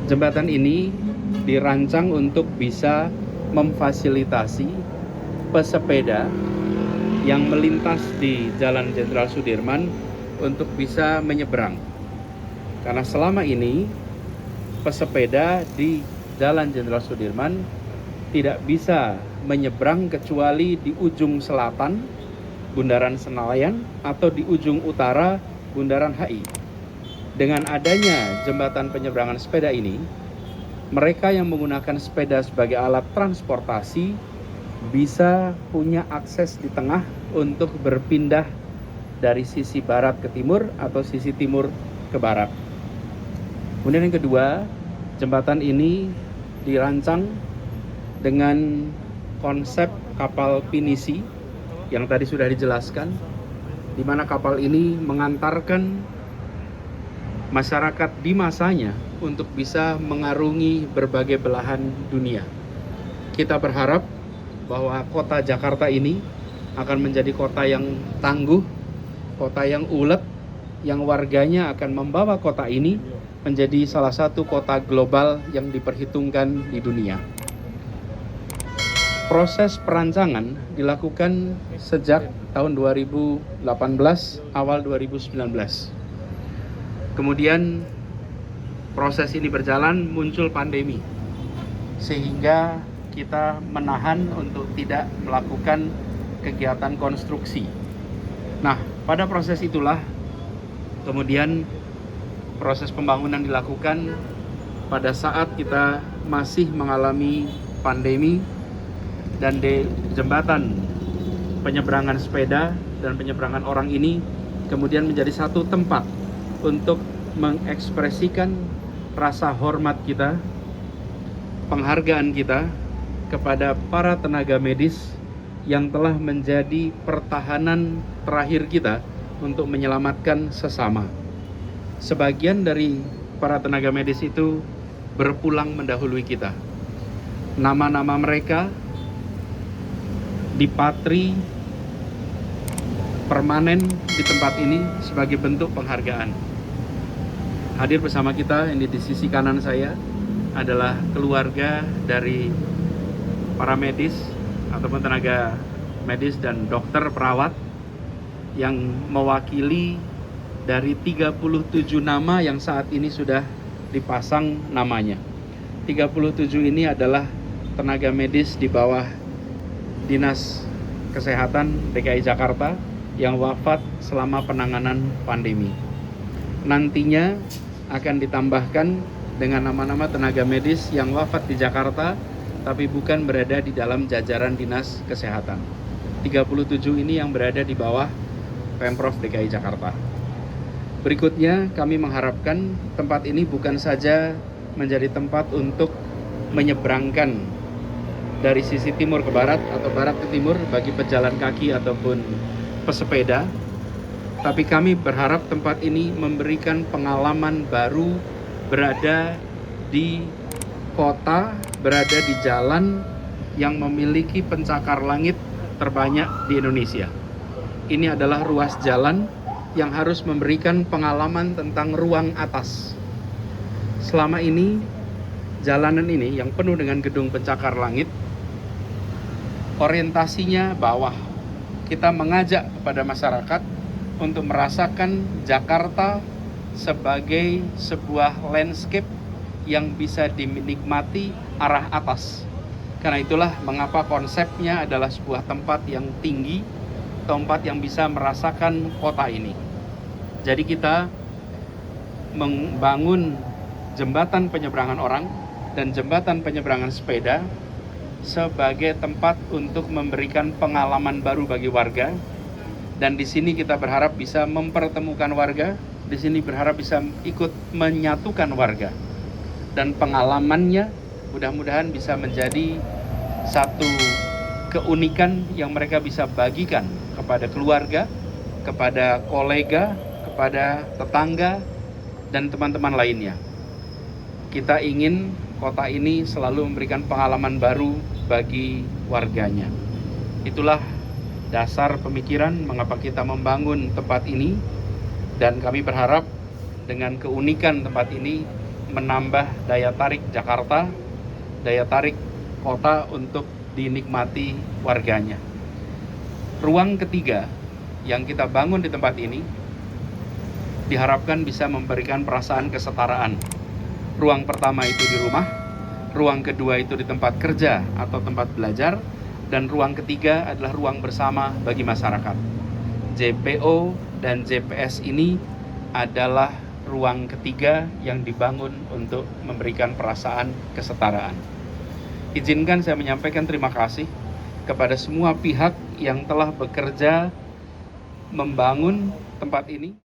Jembatan ini dirancang untuk bisa memfasilitasi pesepeda yang melintas di Jalan Jenderal Sudirman untuk bisa menyeberang. Karena selama ini pesepeda di Jalan Jenderal Sudirman tidak bisa menyeberang kecuali di ujung selatan Bundaran Senayan atau di ujung utara Bundaran HI. Dengan adanya jembatan penyeberangan sepeda ini, mereka yang menggunakan sepeda sebagai alat transportasi bisa punya akses di tengah untuk berpindah dari sisi barat ke timur atau sisi timur ke barat. Kemudian yang kedua, jembatan ini dirancang dengan konsep kapal pinisi yang tadi sudah dijelaskan, di mana kapal ini mengantarkan masyarakat di masanya untuk bisa mengarungi berbagai belahan dunia. Kita berharap bahwa kota Jakarta ini akan menjadi kota yang tangguh, kota yang ulet, yang warganya akan membawa kota ini menjadi salah satu kota global yang diperhitungkan di dunia. Proses perancangan dilakukan sejak tahun 2018, awal 2019. Kemudian proses ini berjalan, muncul pandemi, sehingga kita menahan untuk tidak melakukan kegiatan konstruksi. Nah, pada proses itulah kemudian proses pembangunan dilakukan pada saat kita masih mengalami pandemi, dan di jembatan penyeberangan sepeda dan penyeberangan orang ini kemudian menjadi satu tempat untuk mengekspresikan rasa hormat kita, penghargaan kita kepada para tenaga medis yang telah menjadi pertahanan terakhir kita untuk menyelamatkan sesama. Sebagian dari para tenaga medis itu berpulang mendahului kita. Nama-nama mereka dipatri permanen di tempat ini sebagai bentuk penghargaan. Hadir bersama kita ini di sisi kanan saya adalah keluarga dari para medis ataupun tenaga medis dan dokter perawat yang mewakili dari 37 nama yang saat ini sudah dipasang namanya. 37 ini adalah tenaga medis di bawah Dinas Kesehatan DKI Jakarta yang wafat selama penanganan pandemi. Nantinya akan ditambahkan dengan nama-nama tenaga medis yang wafat di Jakarta tapi bukan berada di dalam jajaran Dinas Kesehatan. 37 ini yang berada di bawah Pemprov DKI Jakarta. Berikutnya kami mengharapkan tempat ini bukan saja menjadi tempat untuk menyeberangkan dari sisi timur ke barat atau barat ke timur bagi pejalan kaki ataupun pesepeda, tapi kami berharap tempat ini memberikan pengalaman baru berada di kota, berada di jalan yang memiliki pencakar langit terbanyak di Indonesia. Ini adalah ruas jalan yang harus memberikan pengalaman tentang ruang atas. Selama ini, jalanan ini yang penuh dengan gedung pencakar langit, orientasinya bawah. Kita mengajak kepada masyarakat untuk merasakan Jakarta sebagai sebuah landscape yang bisa dinikmati arah atas. Karena itulah mengapa konsepnya adalah sebuah tempat yang tinggi, tempat yang bisa merasakan kota ini. Jadi kita membangun jembatan penyeberangan orang dan jembatan penyeberangan sepeda sebagai tempat untuk memberikan pengalaman baru bagi warga. Dan di sini kita berharap bisa mempertemukan warga, di sini berharap bisa ikut menyatukan warga. Dan pengalamannya mudah-mudahan bisa menjadi satu keunikan yang mereka bisa bagikan kepada keluarga, kepada kolega, kepada tetangga, dan teman-teman lainnya. Kita ingin kota ini selalu memberikan pengalaman baru bagi warganya. Itulah dasar pemikiran mengapa kita membangun tempat ini, dan kami berharap dengan keunikan tempat ini menambah daya tarik Jakarta, daya tarik kota untuk dinikmati warganya. Ruang ketiga yang kita bangun di tempat ini diharapkan bisa memberikan perasaan kesetaraan. Ruang pertama itu di rumah, ruang kedua itu di tempat kerja atau tempat belajar, dan ruang ketiga adalah ruang bersama bagi masyarakat. JPO dan JPS ini adalah ruang ketiga yang dibangun untuk memberikan perasaan kesetaraan. Izinkan saya menyampaikan terima kasih kepada semua pihak yang telah bekerja membangun tempat ini.